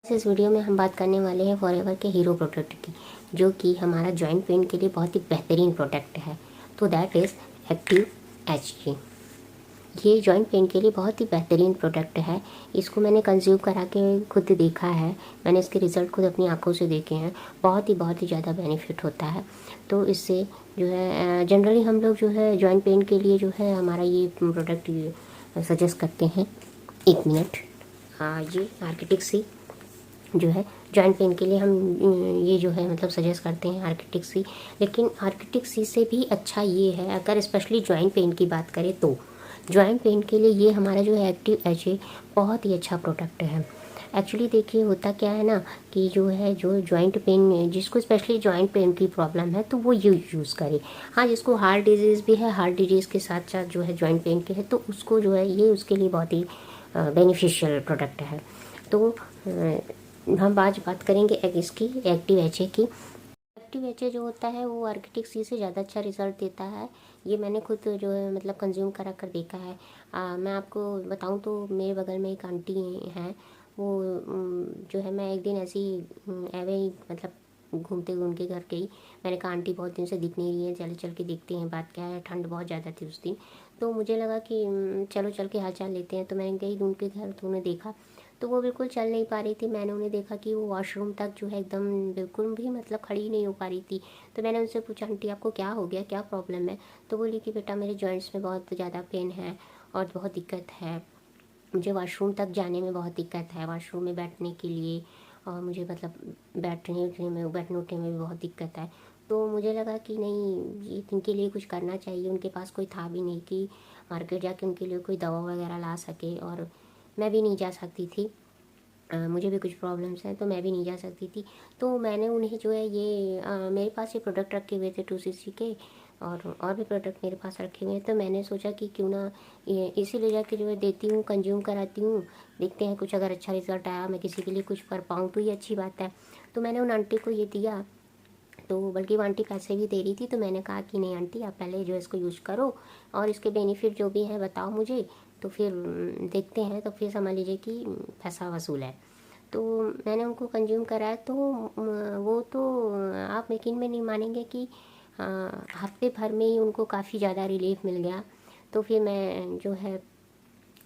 इस वीडियो में हम बात करने वाले हैं फॉरएवर के हीरो प्रोडक्ट की, जो कि हमारा जॉइंट पेन के लिए बहुत ही बेहतरीन प्रोडक्ट है। तो दैट इज़ एक्टिव एचजी। ये जॉइंट पेन के लिए बहुत ही बेहतरीन प्रोडक्ट है। इसको मैंने कंज्यूम करा के खुद देखा है। मैंने इसके रिज़ल्ट खुद अपनी आंखों से देखे हैं। बहुत ही ज़्यादा बेनिफिट होता है। तो इससे जो है जनरली हम लोग जो है जॉइंट पेन के लिए जो है हमारा ये प्रोडक्ट सजेस्ट करते हैं। 1 मिनट। ये आर्किटिक सी जो है जॉइंट पेन के लिए हम ये जो है मतलब सजेस्ट करते हैं आर्किटिक सी। लेकिन आर्किटिक सी से भी अच्छा ये है, अगर स्पेशली जॉइंट पेन की बात करें तो जॉइंट पेन के लिए ये हमारा जो है एक्टिव एच है बहुत ही अच्छा प्रोडक्ट है। एक्चुअली देखिए होता क्या है ना कि जो है जो जॉइंट पेन जिसको स्पेशली जॉइंट पेन की प्रॉब्लम है तो वो ये यूज़ करे। हाँ, जिसको हार्ट डिजीज़ भी है, हार्ट डिजीज़ के साथ साथ जो है जॉइंट पेन के है तो उसको जो है ये उसके लिए बहुत ही बेनिफिशियल प्रोडक्ट है। तो हम आज बात करेंगे इसकी एक्टिव एच ए की। एक्टिव एच ए जो होता है वो आर्किटिक सी से ज़्यादा अच्छा रिजल्ट देता है। ये मैंने खुद जो है मतलब कंज्यूम करा कर देखा है। मैं आपको बताऊं तो मेरे बगल में एक आंटी हैं। वो जो है मैं एक दिन ऐसे ही एवे ही मतलब घूमते उनके घर गई। मैंने कहा आंटी बहुत दिन से दिख नहीं रही है, चल चल के देखते हैं बात क्या है। ठंड बहुत ज़्यादा थी उस दिन, तो मुझे लगा कि चलो चल के हाल चाल लेते हैं। तो मैंने गई उनके घर, तो उन्हें देखा तो वो बिल्कुल चल नहीं पा रही थी। मैंने उन्हें देखा कि वो वॉशरूम तक जो है एकदम बिल्कुल भी मतलब खड़ी नहीं हो पा रही थी। तो मैंने उनसे पूछा आंटी आपको क्या हो गया, क्या प्रॉब्लम है? तो बोली कि बेटा मेरे जॉइंट्स में बहुत ज़्यादा पेन है और बहुत दिक्कत है। मुझे वॉशरूम तक जाने में बहुत दिक्कत है, वॉशरूम में बैठने के लिए, और मुझे मतलब बैठने उठने में भी बहुत दिक्कत है। तो मुझे लगा कि नहीं, ये इनके लिए कुछ करना चाहिए। उनके पास कोई था भी नहीं कि मार्केट जाके उनके लिए कोई दवा वगैरह ला सके, और मैं भी नहीं जा सकती थी। मुझे भी कुछ प्रॉब्लम्स हैं तो मैं भी नहीं जा सकती थी। तो मैंने उन्हें जो है ये मेरे पास ये प्रोडक्ट रखे हुए थे 2cc के, और भी प्रोडक्ट मेरे पास रखे हुए हैं। तो मैंने सोचा कि क्यों ना ये इसी ले जाके जो है देती हूँ, कंज्यूम कराती हूँ, देखते हैं कुछ अगर अच्छा रिजल्ट आया, मैं किसी के लिए कुछ कर पाऊँ तो ये अच्छी बात है। तो मैंने उन आंटी को ये दिया, तो बल्कि वो आंटी पैसे भी दे रही थी। तो मैंने कहा कि नहीं आंटी, आप पहले जो है इसको यूज़ करो और इसके बेनिफिट जो भी हैं बताओ मुझे, तो फिर देखते हैं। तो फिर समझ लीजिए कि पैसा वसूल है। तो मैंने उनको कंज्यूम कराया, तो वो तो आप यकीन में नहीं मानेंगे कि हफ्ते भर में ही उनको काफ़ी ज़्यादा रिलीफ मिल गया। तो फिर मैं जो है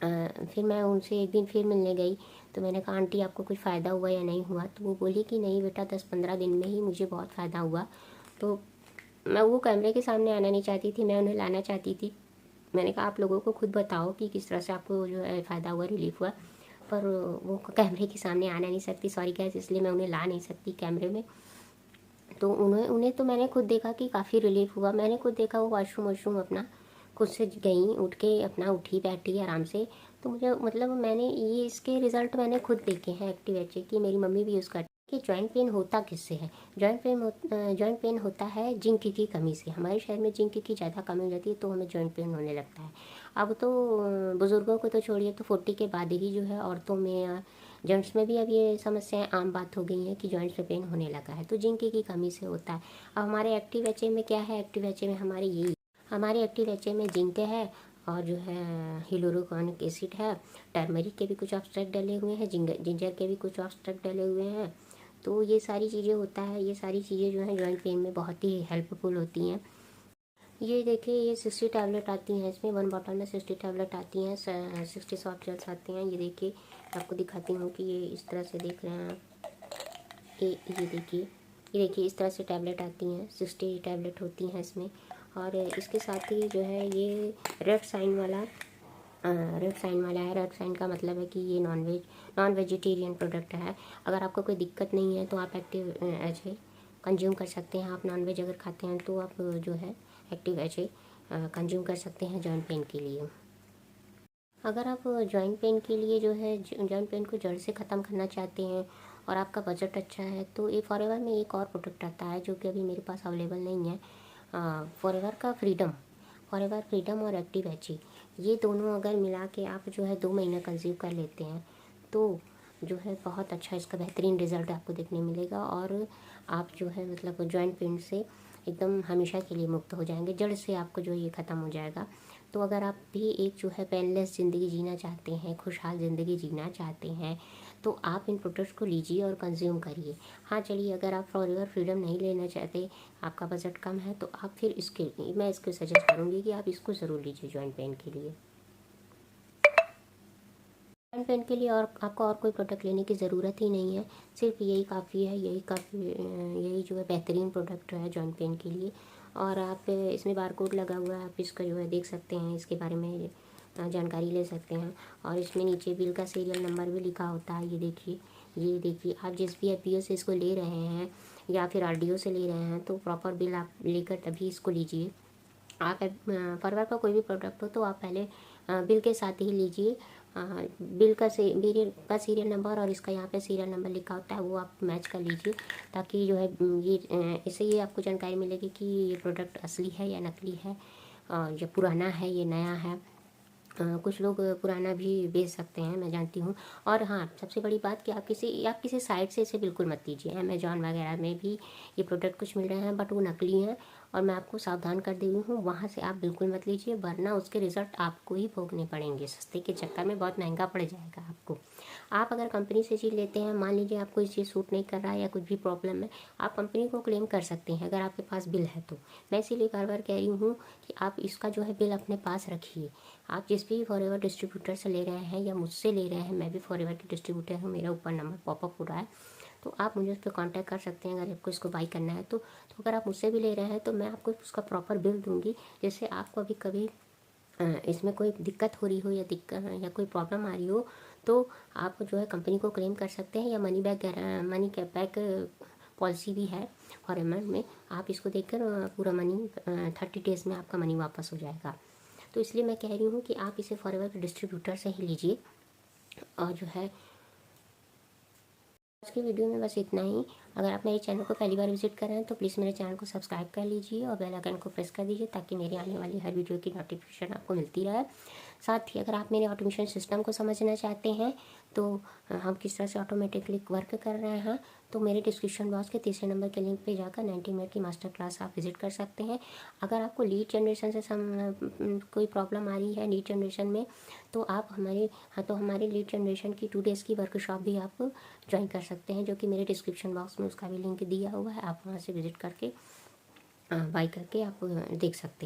फिर मैं उनसे एक दिन फिर मिलने गई। तो मैंने कहा आंटी आपको कुछ फ़ायदा हुआ या नहीं हुआ? तो वो बोली कि नहीं बेटा, 10-15 दिन में ही मुझे बहुत फ़ायदा हुआ। तो मैं वो कैमरे के सामने आना नहीं चाहती थी, मैं उन्हें लाना चाहती थी। मैंने कहा आप लोगों को खुद बताओ कि किस तरह से आपको जो है फ़ायदा हुआ, रिलीफ हुआ। पर वो कैमरे के सामने आना नहीं सकती, सॉरी गाइस, इसलिए मैं उन्हें ला नहीं सकती कैमरे में। तो उन्हें उन्हें तो मैंने खुद देखा कि काफ़ी रिलीफ हुआ। मैंने खुद देखा वो वॉशरूम अपना खुद से गई, उठ के अपना उठी बैठी आराम से। तो मुझे मतलब मैंने ये इसके रिज़ल्ट मैंने खुद देखे हैं एक्टिव एच की। मेरी मम्मी भी यूज़ करती है। कि जॉइंट पेन होता किससे है? जॉइंट पेन होता है जिंक की कमी से। हमारे शहर में जिंक की ज़्यादा कमी हो जाती है तो हमें जॉइंट पेन होने लगता है। अब तो बुज़ुर्गों को तो छोड़िए, तो 40 के बाद ही जो है औरतों में, जेंट्स में भी अब ये समस्याएं आम बात हो गई हैं कि जॉइंट्स में पेन होने लगा है, तो जिंक की कमी से होता है। अब हमारे एक्टिव एच में क्या है? एक्टिव एच में हमारे एक्टिव एच में जिंक है, और जो है हिलोरोनिक एसिड है, टर्मरिक के भी कुछ एक्सट्रैक्ट डले हुए हैं, जिंजर के भी कुछ एक्सट्रैक्ट डले हुए हैं। तो ये सारी चीज़ें होता है, ये सारी चीज़ें जो हैं जॉइंट पेन में बहुत ही हेल्पफुल होती हैं। ये देखिए, ये 60 टैबलेट आती हैं इसमें, 1 बॉटल में 60 टैबलेट आती हैं, 60 सॉफ्ट जेल्स आते हैं। ये देखिए, आपको दिखाती हूँ कि ये इस तरह से देख रहे हैं आप। ये देखिए इस तरह से टैबलेट आती हैं, 60 टैबलेट होती हैं इसमें। और इसके साथ ही जो है ये रेड साइन वाला है। रेड साइन का मतलब है कि ये नॉन वेजिटेरियन प्रोडक्ट है। अगर आपको कोई दिक्कत नहीं है तो आप एक्टिव एच ए कंज्यूम कर सकते हैं। आप नॉन वेज अगर खाते हैं तो आप जो है एक्टिव एच ए कंज्यूम कर सकते हैं जॉइंट पेन के लिए। अगर आप जॉइंट पेन के लिए जो है जॉइंट पेन को जड़ से ख़त्म करना चाहते हैं और आपका बजट अच्छा है, तो ये फॉरएवर में एक और प्रोडक्ट आता है जो कि अभी मेरे पास अवेलेबल नहीं है। फॉरएवर फ्रीडम और एक्टिव एच, ये दोनों अगर मिला के आप जो है 2 महीना कंज्यूम कर लेते हैं तो जो है बहुत अच्छा इसका बेहतरीन रिज़ल्ट आपको देखने मिलेगा, और आप जो है मतलब जॉइंट पेन से एकदम हमेशा के लिए मुक्त हो जाएंगे। जड़ से आपको जो ये ख़त्म हो जाएगा। तो अगर आप भी एक जो है पेनलेस ज़िंदगी जीना चाहते हैं, खुशहाल ज़िंदगी जीना चाहते हैं, तो आप इन प्रोडक्ट्स को लीजिए और कंज्यूम करिए। हाँ चलिए, अगर आप फॉरएवर फ्रीडम नहीं लेना चाहते, आपका बजट कम है, तो आप फिर मैं इसको सजेस्ट करूँगी कि आप इसको ज़रूर लीजिए जॉइंट पेन के लिए। जॉइंट पेन के लिए और आपको और कोई प्रोडक्ट लेने की ज़रूरत ही नहीं है, सिर्फ यही काफ़ी है, यही जो है बेहतरीन प्रोडक्ट है जॉइंट पेन के लिए। और आप इसमें बारकोड लगा हुआ है, आप इसका जो है देख सकते हैं, इसके बारे में जानकारी ले सकते हैं। और इसमें नीचे बिल का सीरियल नंबर भी लिखा होता है, ये देखिए आप जिस भी एफपीओ से इसको ले रहे हैं या फिर आरडीओ से ले रहे हैं, तो प्रॉपर बिल आप लेकर तभी इसको लीजिए। आप फॉरएवर का कोई भी प्रोडक्ट हो तो आप पहले बिल के साथ ही लीजिए। बिल का सीरियल नंबर और इसका यहाँ पे सीरियल नंबर लिखा होता है, वो आप मैच कर लीजिए, ताकि जो है इससे ये आपको जानकारी मिलेगी कि ये प्रोडक्ट असली है या नकली है, या पुराना है, ये नया है। कुछ लोग पुराना भी बेच सकते हैं, मैं जानती हूँ। और हाँ, सबसे बड़ी बात कि आप किसी साइट से इसे बिल्कुल मत लीजिए। अमेजॉन वगैरह में भी ये प्रोडक्ट कुछ मिल रहे हैं, बट वो नकली हैं, और मैं आपको सावधान कर दे रही हूँ, वहाँ से आप बिल्कुल मत लीजिए, वरना उसके रिज़ल्ट आपको ही भोगने पड़ेंगे। सस्ते के चक्कर में बहुत महंगा पड़ जाएगा आपको। आप अगर कंपनी से चीज़ लेते हैं, मान लीजिए आपको इस चीज़ सूट नहीं कर रहा है या कुछ भी प्रॉब्लम है, आप कंपनी को क्लेम कर सकते हैं अगर आपके पास बिल है तो। मैं इसीलिए बार बार कह रही हूँ कि आप इसका जो है बिल अपने पास रखिए। आप जिस भी फॉरएवर डिस्ट्रीब्यूटर से ले रहे हैं या मुझसे ले रहे हैं, मैं भी फॉरएवर की डिस्ट्रीब्यूटर हूँ, मेरा ऊपर नंबर पॉपअप हो रहा है, तो आप मुझे उस पर कॉन्टैक्ट कर सकते हैं अगर आपको इसको बाई करना है तो अगर आप मुझसे भी ले रहे हैं तो मैं आपको उसका प्रॉपर बिल दूंगी, जिससे आपको अभी कभी इसमें कोई दिक्कत हो रही हो या कोई प्रॉब्लम आ रही हो, तो आप जो है कंपनी को क्लेम कर सकते हैं, या मनी बैक पॉलिसी भी है फॉरएवर में। आप इसको देखकर पूरा मनी 30 डेज़ में आपका मनी वापस हो जाएगा। तो इसलिए मैं कह रही हूँ कि आप इसे फॉरएवर के डिस्ट्रीब्यूटर से ही लीजिए। और जो है आज की वीडियो में बस इतना ही। अगर आप मेरे चैनल को पहली बार विजिट कर रहे हैं तो प्लीज़ मेरे चैनल को सब्सक्राइब कर लीजिए और बेल आइकन को प्रेस कर दीजिए, ताकि मेरी आने वाली हर वीडियो की नोटिफिकेशन आपको मिलती रहे। साथ ही अगर आप मेरे ऑटोमेशन सिस्टम को समझना चाहते हैं, तो हम किस तरह से ऑटोमेटिकली वर्क कर रहे हैं, तो मेरे डिस्क्रिप्शन बॉक्स के तीसरे नंबर के लिंक पे जाकर 90 मिनट की मास्टर क्लास आप विजिट कर सकते हैं। अगर आपको लीड जनरेशन से कोई प्रॉब्लम आ रही है लीड जनरेशन में, तो आप हमारी लीड जनरेशन की 2 डेज़ की वर्कशॉप भी आप ज्वाइन कर सकते हैं, जो कि मेरे डिस्क्रिप्शन बॉक्स में उसका भी लिंक दिया हुआ है। आप वहाँ से विजिट करके बाई करके आप देख सकते हैं।